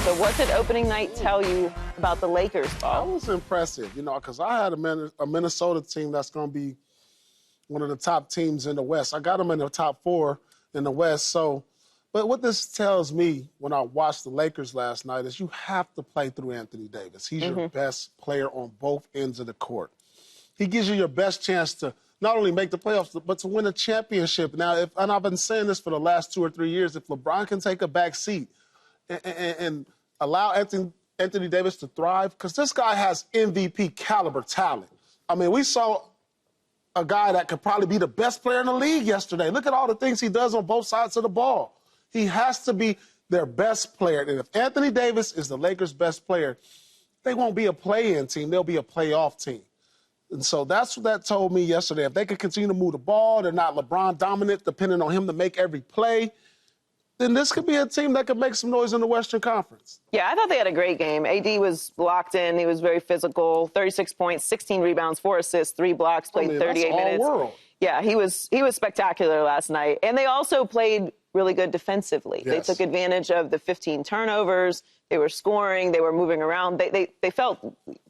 So what did opening night tell you about the Lakers, That Paul? was impressive, because I had a Minnesota team that's going to be one of the top teams in the West. I got them in the top 4 in the West. But what this tells me when I watched the Lakers last night is you have to play through Anthony Davis. He's your best player on both ends of the court. He gives you your best chance to not only make the playoffs, but to win a championship. Now, and I've been saying this for the last 2 or 3 years, if LeBron can take a back seat and allow Anthony Davis to thrive, because this guy has MVP caliber talent. I mean, we saw a guy that could probably be the best player in the league yesterday. Look at all the things he does on both sides of the ball. He has to be their best player. And if Anthony Davis is the Lakers' best player, they won't be a play-in team. They'll be a playoff team. And so that's what that told me yesterday. If they could continue to move the ball, they're not LeBron dominant, depending on him to make every play, then this could be a team that could make some noise in the Western Conference. Yeah, I thought they had a great game. AD was locked in. He was very physical. 36 points, 16 rebounds, 4 assists, 3 blocks, played 38 that's minutes. all world. Yeah, he was spectacular last night. And they also played really good defensively. Yes. They took advantage of the 15 turnovers. They were scoring. They were moving around. They felt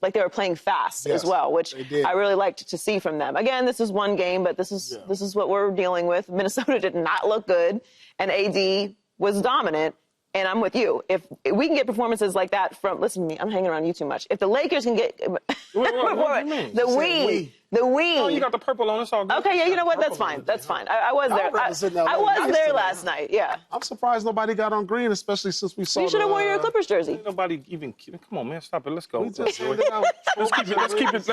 like they were playing fast as well, which I really liked to see from them. Again, this is one game, but this is what we're dealing with. Minnesota did not look good, and AD was dominant. And I'm with you. If we can get performances like that from, listen to me, I'm hanging around you too much. If the Lakers can get What do you mean? the we. Oh, you got the purple on. It's all good. Okay, yeah, you know what? That's fine. That's fine. I was there. I was there last night. Yeah. I'm surprised nobody got on green, especially since we saw. You should have worn your Clippers jersey. Ain't nobody even. Come on, man. Stop it. Let's go. We just sorted it out. Let's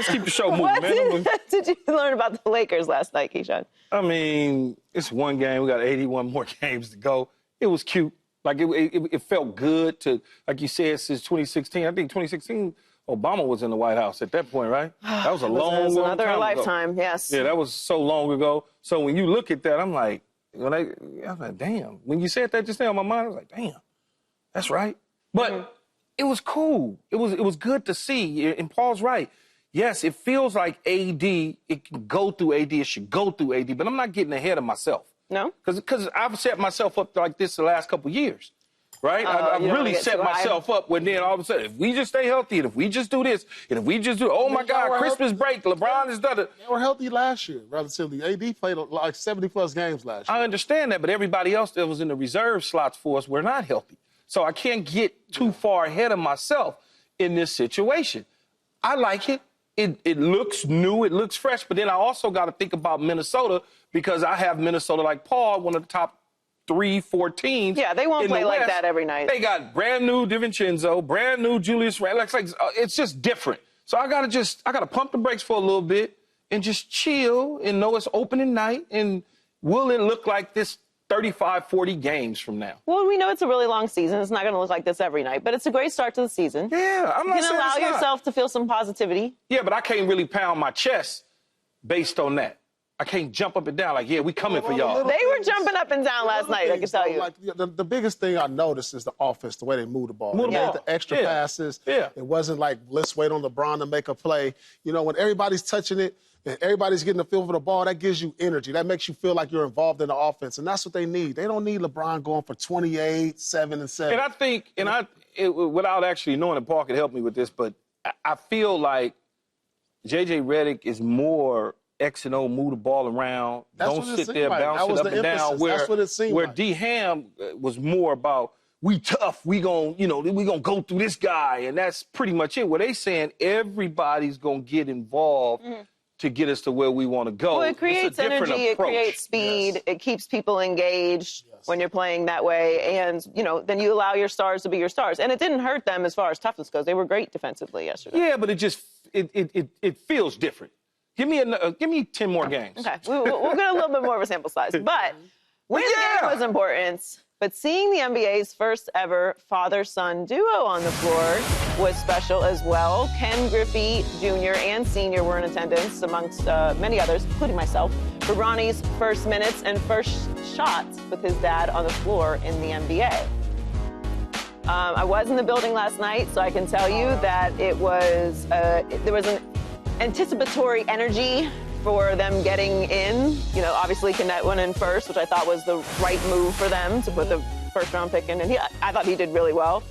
keep the show moving, What man. did you learn about the Lakers last night, Keyshawn? I mean, it's one game. We got 81 more games to go. It was cute. Like, it felt good to, like you said, since 2016. I think 2016, Obama was in the White House at that point, right? That was a long another time lifetime, ago. yes. Yeah, that was so long ago. So when you look at that, I'm like, I was like, damn. When you said that just now in my mind, I was like, damn, that's right. But it was cool. It was good to see. And Paul's right. Yes, it feels like AD, it can go through AD, it should go through AD, but I'm not getting ahead of myself. No? Because I've set myself up like this the last couple of years, right? I've really set myself up when then all of a sudden, if we just stay healthy, and if we just do this, and if we just do, oh my God, Christmas break, LeBron has done it. They were healthy last year, relatively. AD played like 70-plus games last year. I understand that, but everybody else that was in the reserve slots for us were not healthy. So I can't get too far ahead of myself in this situation. I like it. It looks new, it looks fresh, but then I also got to think about Minnesota because I have Minnesota like Paul, one of the top 3-4 teams. Yeah, they won't in play the like West. that every night. They got brand new DiVincenzo, brand new Julius Randle. It's just different. So I gotta pump the brakes for a little bit and just chill and know it's opening night. And will it look like this 35, 40 games from now? Well, we know it's a really long season. It's not going to look like this every night, but it's a great start to the season. Yeah, I'm not You can saying allow it's not. yourself to feel some positivity. Yeah, but I can't really pound my chest based on that. I can't jump up and down like, yeah, we coming for y'all. They were jumping up and down last night, I can tell you. Like, the biggest thing I noticed is the offense, the way they move the ball. Move the They made ball. the extra Yeah. passes. Yeah. It wasn't like, let's wait on LeBron to make a play. When everybody's touching it and everybody's getting the feel for the ball, that gives you energy. That makes you feel like you're involved in the offense, and that's what they need. They don't need LeBron going for 28, 7, and 7. And I think, without actually knowing that Paul could help me with this, but I feel like J.J. Redick is more X and O, move the ball around, That's don't what it sit seemed there, like. bounce That it was up the and down. emphasis. That's what it seemed where like. D. Ham was more about, we tough, we gonna go through this guy, and that's pretty much it. Where they saying everybody's gonna get involved to get us to where we want to go. Well, it creates energy, it creates speed, it keeps people engaged when you're playing that way, and then you allow your stars to be your stars. And it didn't hurt them as far as toughness goes. They were great defensively yesterday. Yeah, but it feels different. Give me 10 more games. Okay, we'll get a little bit more of a sample size, but winning the game was important. But seeing the NBA's first ever father-son duo on the floor was special as well. Ken Griffey Jr. and Sr. were in attendance, amongst many others, including myself, for Ronnie's first minutes and first shots with his dad on the floor in the NBA. I was in the building last night, so I can tell you that it was there was an anticipatory energy for them getting in. Obviously Kenneth went in first, which I thought was the right move for them to put the first-round pick in, and I thought he did really well.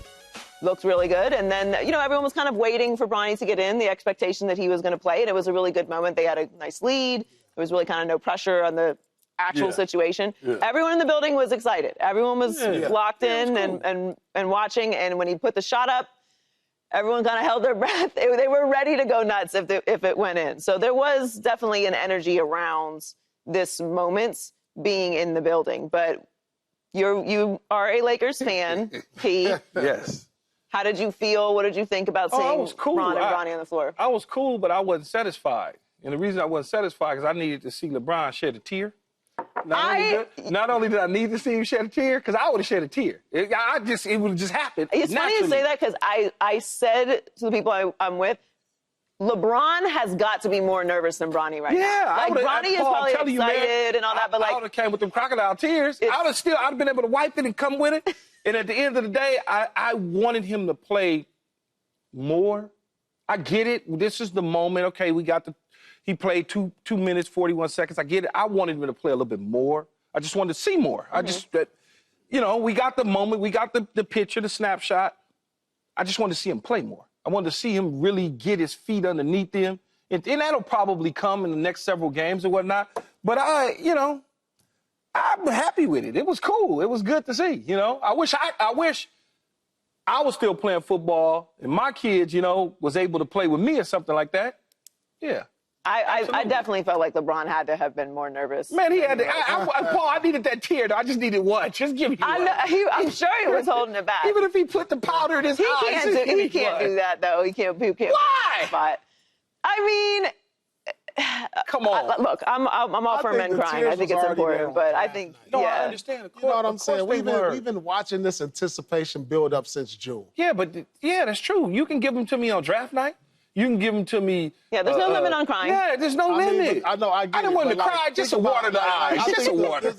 looked really good. And then, everyone was kind of waiting for Bronny to get in, the expectation that he was going to play. And it was a really good moment. They had a nice lead. There was really kind of no pressure on the actual situation. Yeah. Everyone in the building was excited. Everyone was locked in and watching. And when he put the shot up, everyone kind of held their breath. They were ready to go nuts if it went in. So there was definitely an energy around this moment being in the building. But you are a Lakers fan, Pete. Yes. How did you feel? What did you think about seeing I was cool. Ron and Bronny on the floor? I was cool, but I wasn't satisfied. And the reason I wasn't satisfied is I needed to see LeBron shed a tear. Not only did I need to see him shed a tear, because I would have shed a tear. It would have just happened. It's funny you say that because I said to the people I'm with, LeBron has got to be more nervous than Bronny right now. Like, Bronny is probably excited and all that, but like, I would have came with them crocodile tears. I'd have been able to wipe it and come with it. And at the end of the day, I wanted him to play more. I get it. This is the moment. Okay, he played 2 minutes, 41 seconds. I get it. I wanted him to play a little bit more. I just wanted to see more. We got the moment. We got the picture, the snapshot. I just wanted to see him play more. I wanted to see him really get his feet underneath him. And that'll probably come in the next several games or whatnot. But I'm happy with it. It was cool. It was good to see, I wish I was still playing football and my kids, was able to play with me or something like that. Yeah. I definitely felt like LeBron had to have been more nervous. Man, he had to. Paul, I needed that tear, though. I just needed one. Just give me one. I'm sure he was holding it back. Even if he put the powder in his eyes. He can't do that, though. He can't. Why? But I mean, come on. Look, I'm all for men crying. I think it's important, but I think I understand. You know what I'm saying? We've been watching this anticipation build up since June. Yeah, but that's true. You can give them to me on draft night. You can give them to me. Yeah, there's no limit on crying. Yeah, there's no limit. I know. I didn't want to cry. Just a water the eyes. Just a water.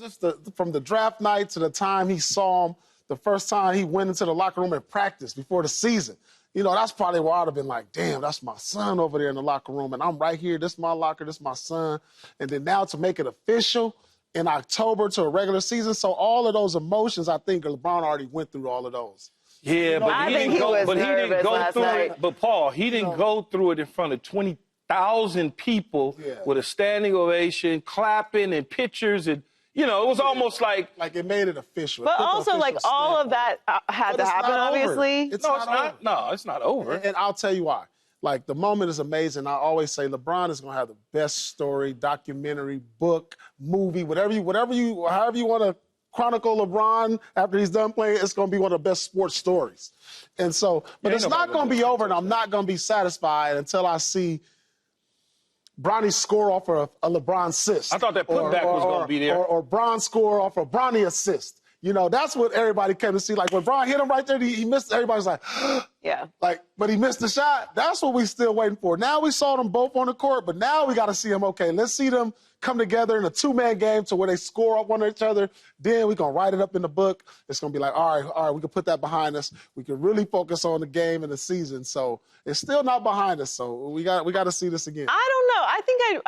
From the draft night to the time he saw him, the first time he went into the locker room and practiced before the season. That's probably where I'd have been like, damn, that's my son over there in the locker room, and I'm right here. This is my locker. This is my son. And then now to make it official in October to a regular season. So all of those emotions, I think LeBron already went through all of those. Yeah, but he didn't go through it. But Paul, he didn't go through it in front of 20,000 people with a standing ovation, clapping and pictures, and it was almost like it made it official. But also, like, all of that had to happen. Obviously, it's not. No, it's not over. And I'll tell you why. Like, the moment is amazing. I always say LeBron is going to have the best story, documentary, book, movie, however you want to chronicle LeBron after he's done playing, it's going to be one of the best sports stories. And so, but it's not going to be over, and I'm not going to be satisfied until I see Bronny score off of a LeBron assist. I thought that putback was going to be there. Or Bron score off a Bronny assist. That's what everybody came to see. Like, when Bron hit him right there, he missed. Everybody's like, yeah. But he missed the shot. That's what we still waiting for. Now we saw them both on the court, but now we got to see them. Okay, let's see them come together in a two-man game to where they score up on each other. Then we're going to write it up in the book. It's going to be like, all right, we can put that behind us. We can really focus on the game and the season. So it's still not behind us. So we got to see this again. I don't know. I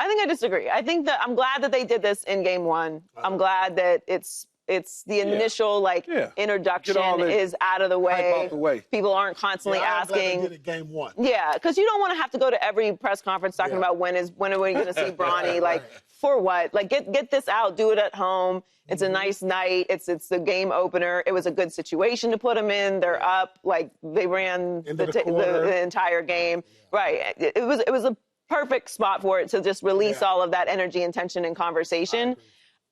think I disagree. I think that I'm glad that they did this in game one. I'm glad that it's the initial introduction is out of the way. People aren't constantly asking. They did it game one. Yeah, because you don't want to have to go to every press conference talking about when are we going to see Bronny? Like, for what? Like, get this out. Do it at home. It's a nice night. It's the game opener. It was a good situation to put him in. They're up. Like, they ran the entire game. Yeah. Right. It was a perfect spot for it to just release all of that energy and tension and conversation.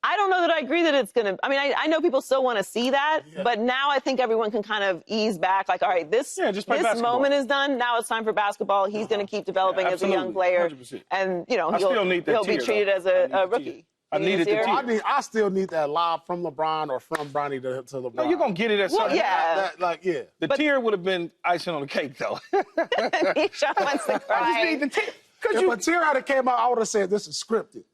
I don't know that I agree that it's going to – I mean, I know people still want to see that, but now I think everyone can kind of ease back. Like, all right, this moment is done. Now it's time for basketball. He's going to keep developing as a young player. 100%. And, he'll be treated as a rookie. I needed the tear. I still need that lob from LeBron or from Bronny to LeBron. No, you're going to get it at some point. Yeah. The tear would have been icing on the cake, though. Misha wants to cry. I just need the tear. If a tear had came out, I would have said this is scripted.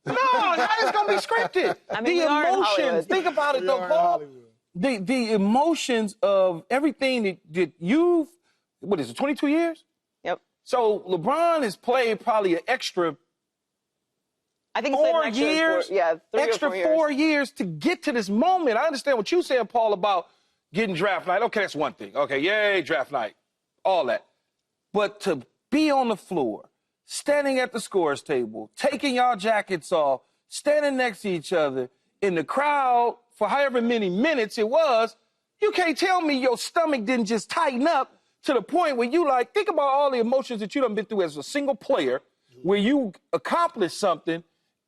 No, now it's going to be scripted. I mean, the emotions. Think about it, though, Paul. The emotions of everything that you've, 22 years? Yep. So LeBron has played probably an extra I think it's 4 years. 3 or 4 years. Extra 4 years to get to this moment. I understand what you're saying, Paul, about getting draft night, okay, that's one thing. Okay, yay, draft night, all that. But to be on the floor, standing at the scores table, taking y'all jackets off, standing next to each other in the crowd for however many minutes it was, you can't tell me your stomach didn't just tighten up to the point where you like, think about all the emotions that you done been through as a single player, where you accomplished something.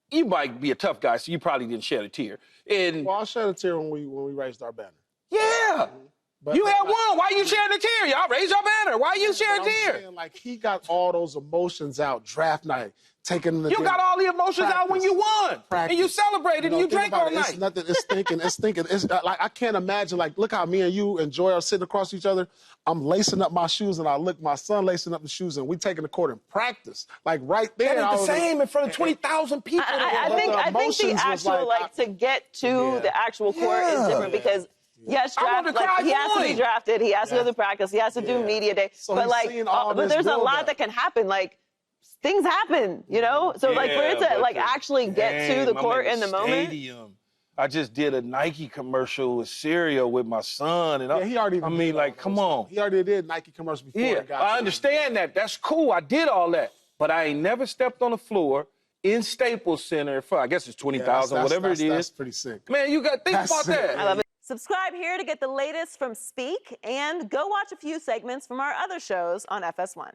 You might be a tough guy, so you probably didn't shed a tear. And Well, I shed a tear when we raised our banner. yeah. But You had won. Why you shedding a tear? Y'all raise your banner. Why you shedding a I'm tear? saying, like, he got all those emotions out draft night, taking the You got all the emotions out when you won. Practice. And you celebrated and you think drank about all it. night. It's nothing. It's thinking. It's thinking. It's like I can't imagine. Like, look how me and you and Joy are sitting across each other. I'm lacing up my shoes, and I look my son lacing up the shoes, and we taking the court in practice. Like right there. That I ain't the was same in front of 20,000 people. I think the emotions was actual like, to get to the actual court is Yeah. different because yes, I draft, want to cry he has to be joy. drafted, he has to go to practice, he has to do media day, So but he's like, seen all but this there's a lot buildup. that can happen, like. Things happen, you know? So, like, for it to, but like, the actually get to game, the I'm court in in the moment. Stadium. I just did a Nike commercial with cereal with my son. And Yeah, he already. I did mean, all like, those come things. on. He already did Nike commercials before. Yeah, it got I to understand that. That's cool. I did all that. But I ain't never stepped on the floor in Staples Center for, I guess it's 20,000, whatever it is. That's pretty sick. Man, you got to think That's about sick. that. I love it. Subscribe here to get the latest from Speak and go watch a few segments from our other shows on FS1.